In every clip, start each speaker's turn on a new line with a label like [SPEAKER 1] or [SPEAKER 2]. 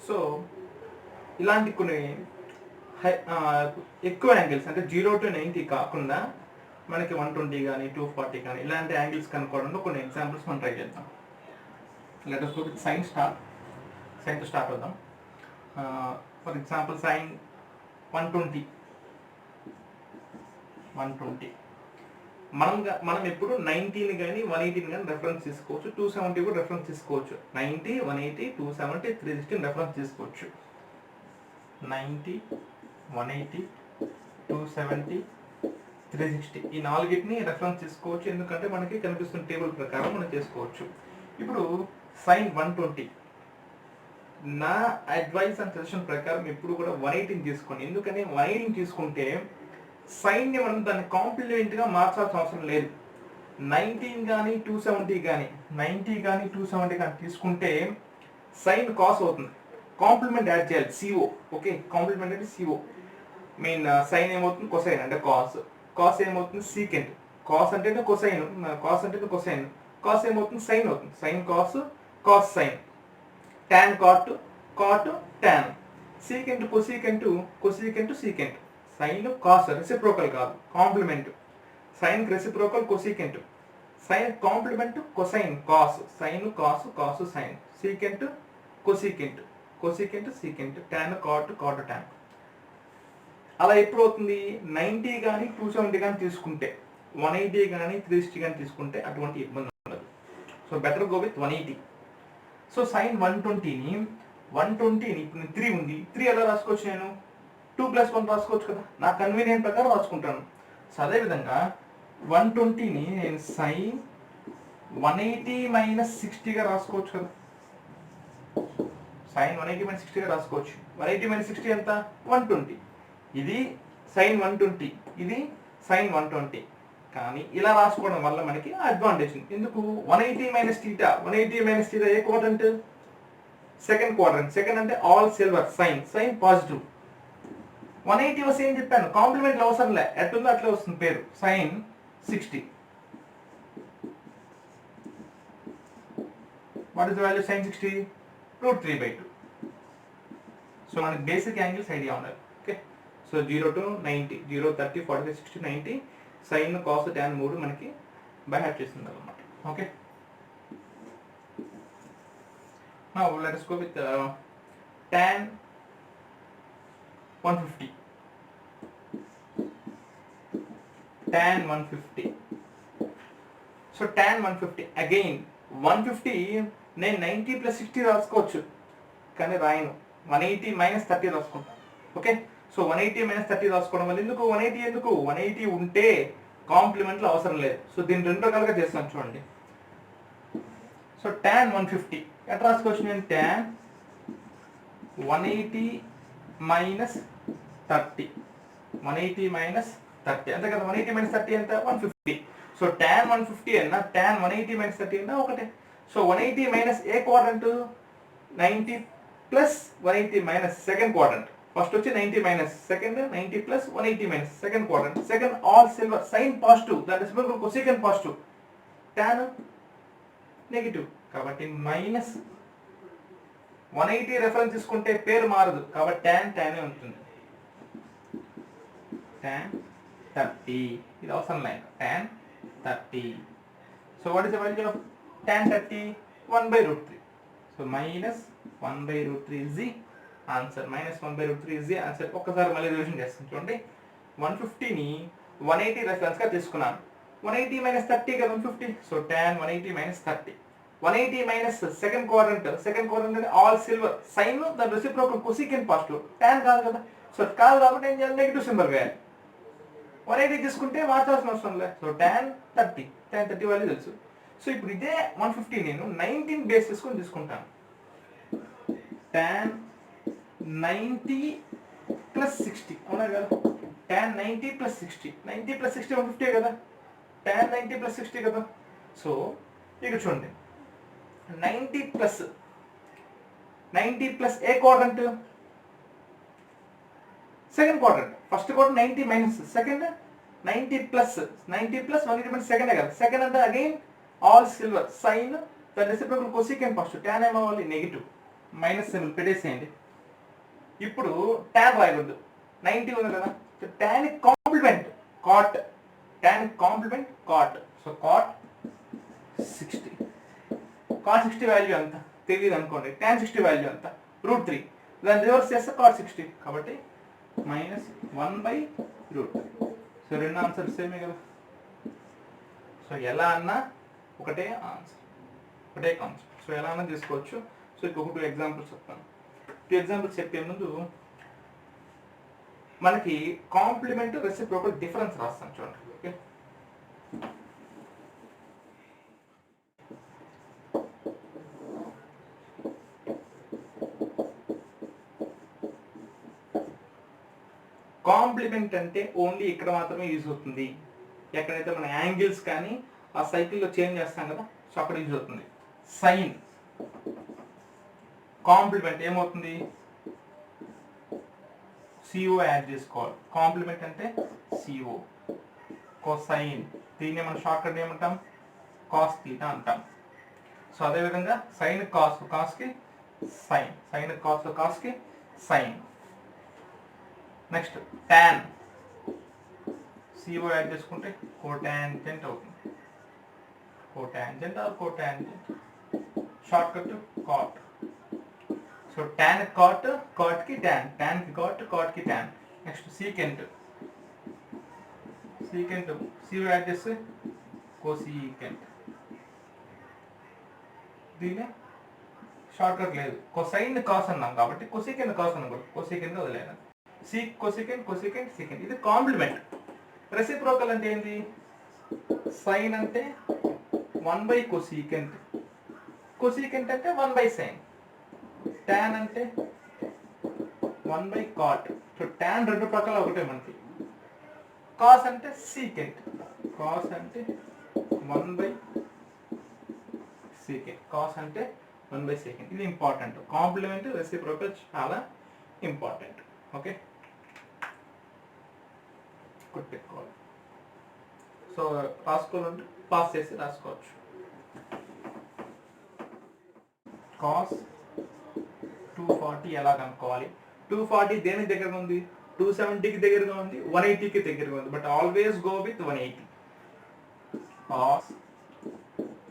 [SPEAKER 1] So ఇలాంటి కొన్ని ఎక్కువ యాంగిల్స్ అంటే 0 to 90 కాకుండా మనకి 120 కానీ 240 కానీ ఇలాంటి యాంగిల్స్ కనుక్కోవడంలో కొన్ని ఎగ్జాంపుల్స్ మనం ట్రై చేద్దాం. Let us go with sin తో స్టార్ట్ అవుదాం. ఫర్ ఎగ్జాంపుల్ sin 120 మనం ఎప్పుడు 90ని కానీ 180ని కానీ రెఫరెన్స్ తీసుకోవచ్చు, 270 కూడా రెఫరెన్స్ తీసుకోవచ్చు. 90, 180, 270, 360 రెఫరెన్స్ తీసుకోవచ్చు. 90, 180, 270, 360 ఈ నాలుగిటిని రెఫరెన్స్ తీసుకోవచ్చు, ఎందుకంటే మనకి కనిపిస్తున్న టేబుల్ ప్రకారం మనం చేసుకోవచ్చు. ఇప్పుడు sin 120 నా అడ్వైస్ అండ్ సజెషన్ ప్రకారం ఎప్పుడు కూడా 180ని తీసుకోండి. ఎందుకని 180ని తీసుకుంటే సైన్ని మనం దాన్ని కాంప్లిమెంట్గా మార్చాల్సిన అవసరం లేదు. 90 కానీ 270 కానీ 90 కానీ 270 కానీ తీసుకుంటే సైన్ కాస్ అవుతుంది, కాంప్లిమెంట్ యాడ్ చేయాలి CO. ఓకే, కాంప్లిమెంట్ అంటే CO మీన్ సైన్ ఏమవుతుంది కొసైన్ అంటే కాస్ ఏమవుతుంది సీకెంట్, కాస్ అంటే కొసైన్, కాస్ అంటే కొసైన్, కాస్ ఏమవుతుంది సైన్ అవుతుంది, sine cos, cos sine, tan cot, cot tan, secant cosecant secant, sine cos reciprocal కాదు complement, sine reciprocal cosecant, sine complement cosine cos, sine cos cos sine, secant cosecant secant, tan cot cot tan. అలా ఎప్పుడు అవుతుంది 90 కానీ 270 కానీ తీసుకుంటే, 180 కానీ 360 కానీ తీసుకుంటే అటువంటి ఇబ్బంది ఉండదు. So better go with 180. So sin 120ని ఇప్పుడు 3 ఉంది, 3 ఎలా రాసుకోవచ్చు, నేను 2+1 రాసుకోవచ్చు కదా, నా కన్వీనియంట్ ప్రకారం రాసుకుంటాను. సో అదేవిధంగా 120ని నేను sin 180 - 60గా రాసుకోవచ్చు కదా, sin 180 - 60గా రాసుకోవచ్చు. 180 - 60 ఎంత 120, ఇది sin 120, ఇది sin 120. కానీ ఇలా రాసుకోవడం వల్ల మనకి అడ్వాంటేజ్. ఎందుకు 180 - θ, 180 - θ ఏ క్వాడ్రంట్, సెకండ్ క్వాడ్రంట్, సెకండ్ అంటే ఆల్ సిల్వర్, సైన్ పాజిటివ్. 180 వస్తే ఏం చెప్పాను, కాంప్లిమెంట్లు అవసరం లే, ఎట్టుందో అట్లే వస్తుంది పేరు, sin 60. What is the value sin 60? √3/2. So మనకి బేసిక్ యాంగిల్స్ ఐడియా ఉండాలి. Okay, so 0 to 90, 0, 30, 40, 60, 90, sine cos tan 3 మనకి బై హార్ట్ చేస్తుంది అన్నమాట. Okay, now let us go with tan 150. tan 150. So tan 150 again 150 నేను 90 + 60 రాసుకోవచ్చు, కానీ రాయను, 180 - 30 రాసుకుంటాను. ఓకే, సో 180 - 30 రాసుకోవడం వల్ల ఎందుకు 180 ఉంటే కాంప్లిమెంట్లు అవసరం లేదు. సో దీన్ని 2 రకాలుగా చేస్తాను చూడండి. సో tan 150 ఎట్లా రాసుకోవచ్చు, నేను tan 180 - 30, 180 - 30 అంతే కదా, 180 - 30 ఎంత 150. సో tan 150 అన్నా tan 180 - 30 అన్నా ఒకటే. So 180 - A quadrant, 90 + 180 - second quadrant. First వచ్చి 90 - second 90 + 180 - second quadrant, second all silver, sine positive, దాని respect cosecant positive, tan negative. కాబట్టి -180 రెఫరెన్స్ తీసుకుంటే పేరు మారదు, కాబట్టి tan ఉంటుంది, tan 30. ఇది అవసరం లేదు, tan 30. So what is the value of tan 30? 1/√3. So -1/√3 is the answer. -1/√3 is the answer. ఒక్కసారి మళ్ళీ రివిజన్ చేస్తాం చూడండి. 150ని 180 రెఫరెన్స్ గా తీసుకున్నాను, 180 - 30 కదా 150. సో tan 180 - 30, 180 - సెకండ్ క్వాడ్రంట్ అంటే ఆల్ సిల్వర్, సైన్ దాని రెసిప్రోకల్ కొసీకెంట్ పాజిటివ్, tan కాదు కదా. సో కాదు కాబట్టి ఏం చేయాలి, నెగిటివ్ సింబల్ వేయాలి. 180 తీసుకుంటే మార్చాల్సిన అవసరం లేదు. సో tan 30 వాల్యూ తెలుసు. సో ఇప్పుడు ఇదే 150 నేను 19 బేస్ చేసుకొని తీసుకుంటాను, tan 90 + 60 అవునా కదా, tan 90 + 60, 90 + 60 150 కదా, tan 90 + 60 కదా. సో ఇక చూడండి 90 + A quadrant, second quadrant, first quadrant 90 - second 90 + 180 second కదా, సెకండ్ అంటే అగైన్ ఆల్ సిల్వర్, సైన్ దాని రెసిప్రోకల్ కొసీకెంట్ పాజిటివ్, tan ఏమవ్వాలి నెగిటివ్. మైనస్ సింబల్ పెట్టేసేయండి. ఇప్పుడు ట్యాన్ రాయకూడదు, 90 ఉంది కదా, tan complement cot, tan complement cot. So cot 60, cot 60 value ఎంత తెలియదు అనుకోండి, ట్యాన్ 60 వాల్యూ ఎంత √3, దాన్ని రివర్స్ చేస్తే కాట్ 60, కాబట్టి -1/√3. సో రెండు ఆన్సర్ సేమే కదా. సో ఎలా అన్నా ఒకటే ఆన్సర్, ఒకటే కాన్సెప్ట్. సో ఎలా అన్నా తీసుకోవచ్చు. సో ఇంకొక 2 ఎగ్జాంపుల్స్ చెప్తాను. 2 ఎగ్జాంపుల్స్ చెప్పే ముందు మనకి కాంప్లిమెంట్ రెసిప్రోకల్ డిఫరెన్స్ రాస్తాను చూడండి. ఓకే, కాంప్లిమెంట్ అంటే ఓన్లీ ఇక్కడ మాత్రమే యూజ్ అవుతుంది, ఎక్కడైతే మన యాంగిల్స్ కానీ ఆ సైకిల్లో చేంజ్ చేస్తాం కదా, సో అక్కడ యూజ్ అవుతుంది. సైన్ కాంప్లిమెంట్ ఏమవుతుంది, CO యాడ్ చేసుకోవాలి. కాంప్లిమెంట్ అంటే CO. కొసైన్ దీన్ని మనం షార్ట్ కట్ ఏమంటాం, కాస్ థీటా అంటాం. సో అదేవిధంగా సైన్ కాస్, కాస్కి సైన్, సైన్ కాస్, కాస్కి sine. Next tan, CO add చేసుకుంటే కోటాంజెంట్ అవుతుంది, cotangent or cotangent, shortcut cot. So tan cot, cot की tan, tan की cot, cot की tan. Next secant, secant CO add చేస్తే cosecant. దీన్ని short cut లేదు, cosine cos అన్నాం కాబట్టి కొసెకెంట్ కాస్ అన్నాం, కొసెకెంట్ వదిలేను. కొసెకెంట్, కొసెకెంట్, సెకండ్. ఇది కాంప్లిమెంట్. రెసిప్రోకల్ అంటే ఏంటి, సైన్ అంటే 1/కొసెకెంట్, కొసెకెంట్ అంటే 1/sin, tan అంటే 1/cot. సో tan రెండు ప్రకాల ఒకటే మనకి. cos అంటే secant, cos అంటే 1/secant, cos అంటే 1/secant. ఇది ఇంపార్టెంట్. కాంప్లిమెంట్ రెసిప్రోకల్ చాలా ఇంపార్టెంట్. ఓకే, గుర్తుపెట్టుకోవాలి. సో రాసుకోవాలంటే పాస్ చేసి రాసుకోవచ్చు. cos 240 ఎలా కనుక్కోవాలి, 240 దేనికి దగ్గరగా ఉంది, 270కి దగ్గరగా ఉంది, 180కి దగ్గరగా ఉంది, but always go with 180. cos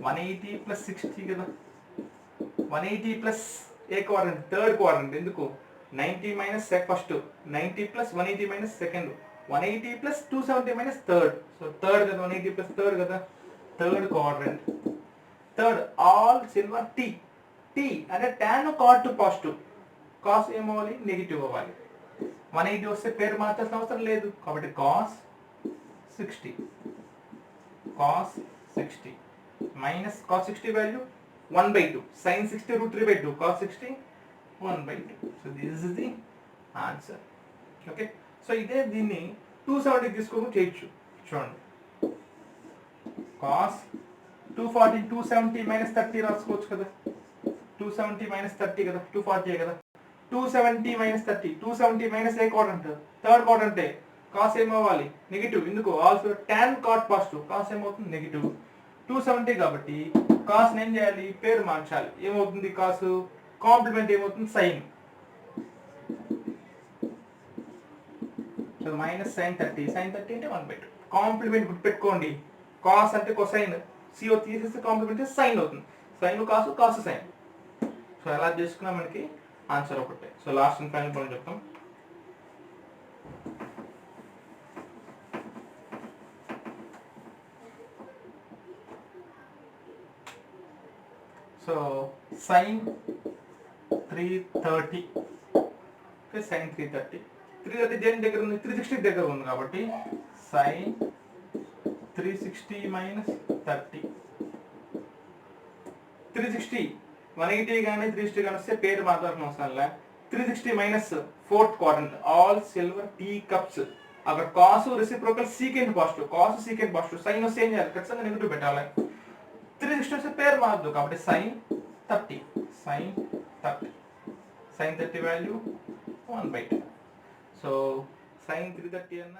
[SPEAKER 1] 180 + 60 కదా, 180 plus A quadrant, third quadrant. ఎందుకు 90 minus first, 90 + 180 minus second, 180 + 270 - third. So third కదా, 180 + థర్డ్ కదా, third quadrant. Third all silver tea, tea అంటే tan cot పాజిటివ్, కాస్ ఏమవ్వాలి, నెగిటివ్ అవ్వాలి. 180 వస్తే పేరు మార్చాల్సిన అవసరం లేదు, కాబట్టి cos 60, cos 60 minus cos 60 value 1/2, sin 60 √3/2, cos 60 1/2. So this is the answer. Okay, so ఇదే దీన్ని 270 తీసుకొని చేయొచ్చు. చూడండి, cos 240 270 - 30 రాసుకోవచ్చు కదా, 270 - 30 కదా, 240 కదా, 270 - 30, 270 మైనస్ ఏ క్వాడ్రంట్, థర్డ్ క్వాడ్రంటే, కాస్ ఏమవ్వాలి, నెగిటివ్. ఎందుకు, also tan cot positive, cos ఏమవుతుంది, నెగిటివ్. 270 కాబట్టి కాస్ ఏం చేయాలి, పేరు మార్చాలి. ఏమవుతుంది, కాస్ కాంప్లిమెంట్ ఏమవుతుంది, సైన్. సో -sin 30, sin 30 అంటే 1/2. కాంప్లిమెంట్ గుర్తుపెట్టుకోండి, కాస్ అంటే కొసైన్, CO తీసేస్తే కాంప్లిమెంట్ సైన్ అవుతుంది, sine cos, cos sine. So ఎలా చేసుకున్నా మనకి ఆన్సర్ ఒకటే. So last and final point చెప్తాం. సో sin 330, ఓకే, sin 330, 330 దేని దగ్గర ఉంది, 360 దగ్గర ఉంది కాబట్టి sin 360 - 30. 360 180 కానీ 360 కానీ వస్తే పేరు మాత్రం అవసరం లే. 360 minus fourth quadrant, all silver tea cups. అక్కడ cos reciprocal secant positive, cos secant positive, sine వస్తే ఏం చేయాలి, ఖచ్చితంగా నెగిటివ్ పెట్టాలి. 360 వస్తే పేరు మారదు కాబట్టి sin 30, sin 30, sin 30 value 1/2. So sin 330 అన్న